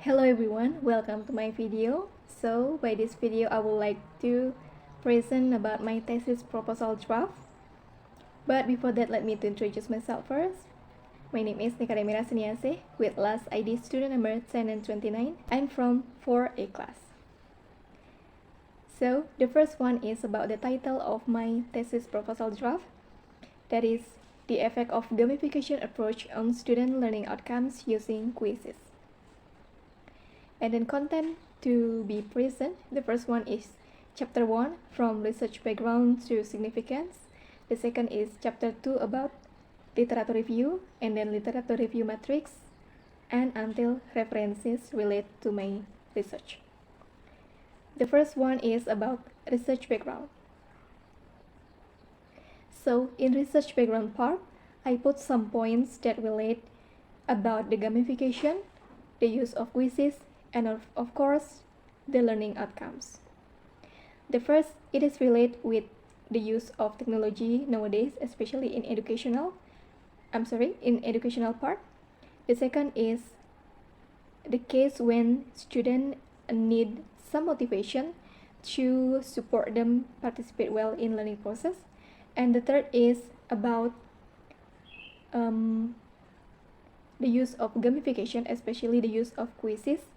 Hello everyone, welcome to my video. So by this video I would like to present about my thesis proposal draft. But before that, let me to introduce myself first. My name is Nika Demira Seniase with last ID student number 10 and 29. I'm from 4A class. So the first one is about the title of my thesis proposal draft. That is the effect of gamification approach on student learning outcomes using quizzes. And then content to be present. The first one is chapter 1 from research background to significance. The second is chapter 2 about literature review, and then literature review matrix, and until references relate to my research. The first one is about research background. So in research background part, I put some points that relate about the gamification, the use of quizzes, and of course, the learning outcomes. The first, it is related with the use of technology nowadays, especially in educational part. The second is the case when students need some motivation to support them participate well in learning process. And the third is about the use of gamification, especially the use of quizzes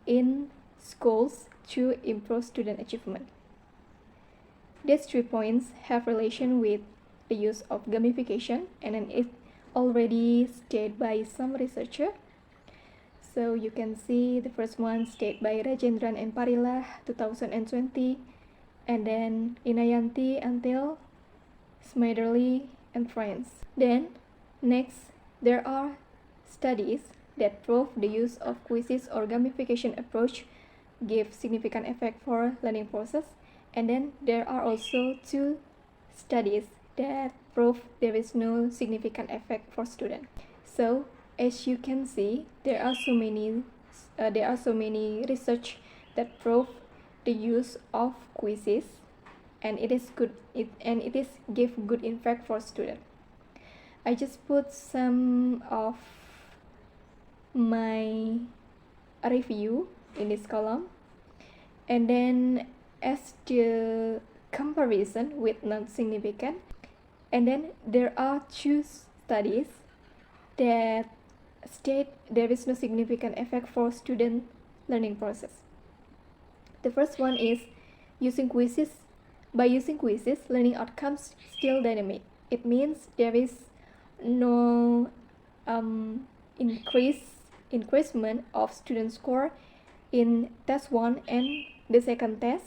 in schools to improve student achievement. These 3 points have relation with the use of gamification, and then it already stated by some researcher. So you can see the first one stated by Rajendran and Parila 2020, and then Inayanti until Smederly and friends. Then next, there are studies that prove the use of quizzes or gamification approach give significant effect for learning process. And then there are also 2 studies that prove there is no significant effect for students. So as you can see, there are so many research that prove the use of quizzes, and it is give good effect for students. I just put some of my review in this column, and then as the comparison with not significant, and then there are 2 studies that state there is no significant effect for student learning process. The first one is using quizzes. By using quizzes, learning outcomes still dynamic. It means there is no increasement of student score in test 1 and the second test.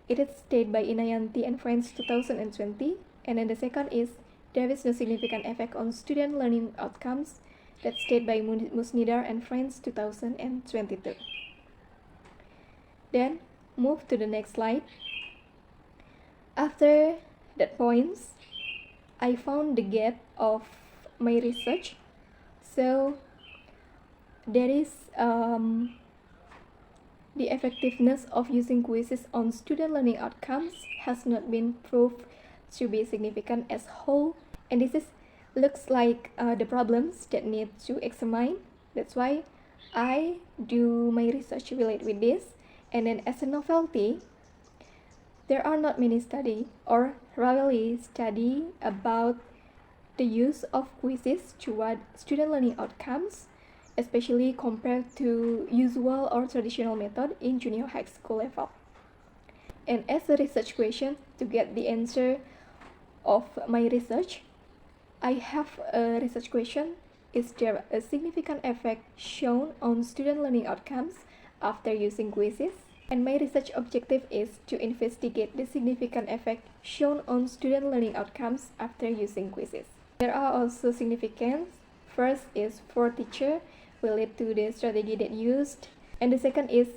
It is stated by Inayanti and friends 2020, and then the second is there is no significant effect on student learning outcomes. That's stated by Musnidar and friends 2022. Then move to the next slide. After that points, I found the gap of my research. So there is the effectiveness of using quizzes on student learning outcomes has not been proved to be significant as whole, and this looks like the problems that need to examine. That's why I do my research related with this. And then as a novelty, there are not many study or rarely study about the use of quizzes toward student learning outcomes, especially compared to usual or traditional method in junior high school level. And as a research question, to get the answer of my research, I have a research question: is there a significant effect shown on student learning outcomes after using quizzes? And my research objective is to investigate the significant effect shown on student learning outcomes after using quizzes. There are also significant. First is for teacher, related to the strategy that used, and the second is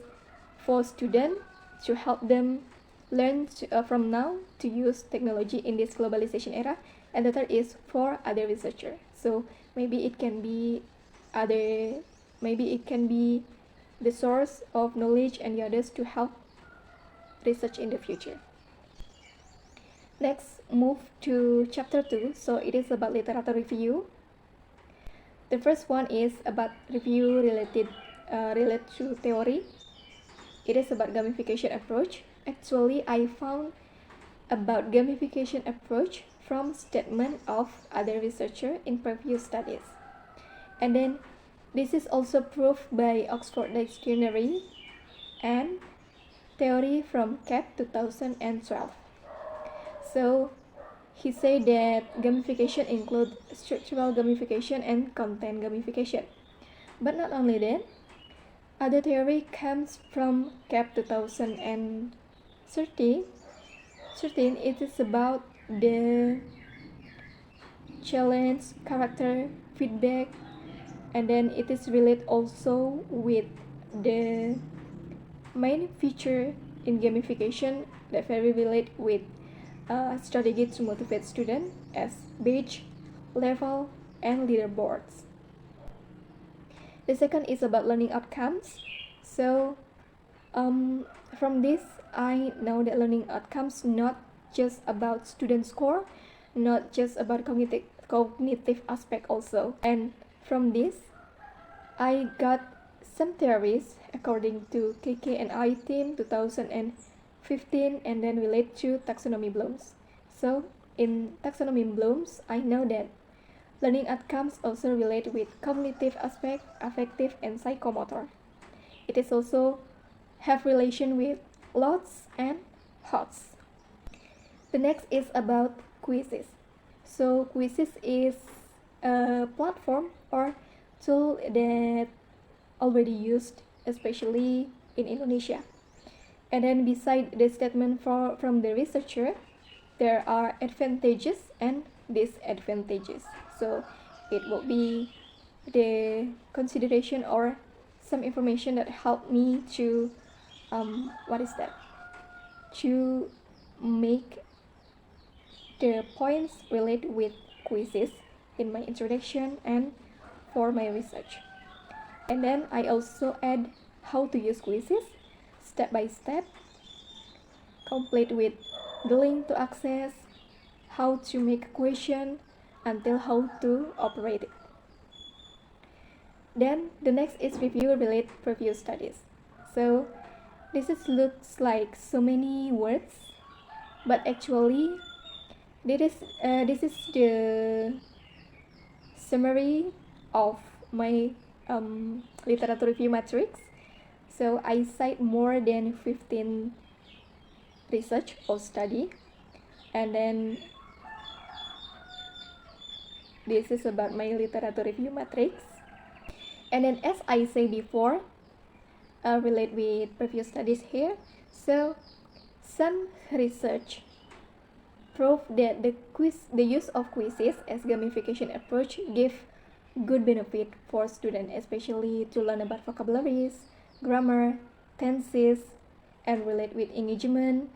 for students to help them learn from now to use technology in this globalization era, and the third is for other researchers. So maybe it can be the source of knowledge and the others to help research in the future. Next, move to chapter 2. So it is about literature review. The first one is about review related related to theory. It is about gamification approach. Actually, I found about gamification approach from statement of other researcher in previous studies. And then this is also proved by Oxford Dictionary and theory from CAP 2012. So he said that gamification includes structural gamification and content gamification. But not only that, other theory comes from CAP 2013. It is about the challenge, character, feedback, and then it is related also with the main feature in gamification that very relate with strategy to motivate students as badge, level, and leaderboards. The second is about learning outcomes. So from this, I know that learning outcomes not just about student score, not just about cognitive aspect also. And from this, I got some theories according to KK&I team 2015 and then relate to taxonomy Bloom's. So in taxonomy Bloom's, I know that learning outcomes also relate with cognitive aspect, affective, and psychomotor. It is also have relation with lots and HOTS. The next is about quizzes. So quizzes is a platform or tool that already used, especially in Indonesia. And then beside the statement from the researcher, there are advantages and disadvantages. So it will be the consideration or some information that helped me to to make the points related with quizzes in my introduction and for my research. And then I also add how to use quizzes step by step, complete with the link to access, how to make a question, until how to operate it. Then the next is review related previous studies. So this looks like so many words, but actually this is the summary of my literature review matrix. So I cite more than 15 research or study, and then this is about my literature review matrix. And then as I say before, relate with previous studies here. So some research prove that the use of quizzes as gamification approach give good benefit for students, especially to learn about vocabularies, grammar, tenses, and relate with engagement,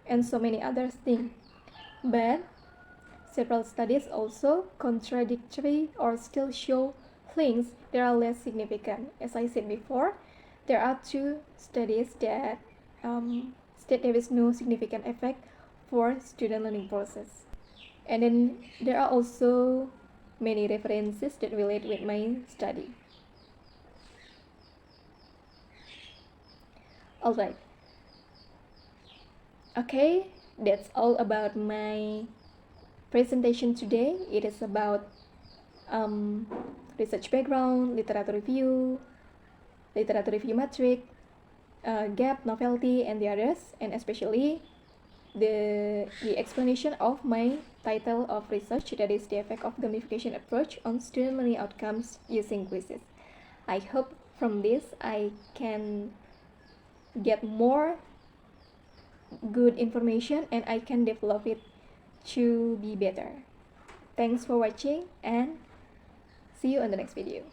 and so many other things. But several studies also contradictory or still show things that are less significant. As I said before, there are two studies that state there is no significant effect for student learning process. And then there are also many references that relate with my study. Alright. Okay, that's all about my presentation today. It is about research background, literature review matrix, gap, novelty, and the others, and especially the explanation of my title of research, that is the effect of gamification approach on student learning outcomes using quizzes. I hope from this I can get more good information and I can develop it to be better. Thanks for watching and see you on the next video.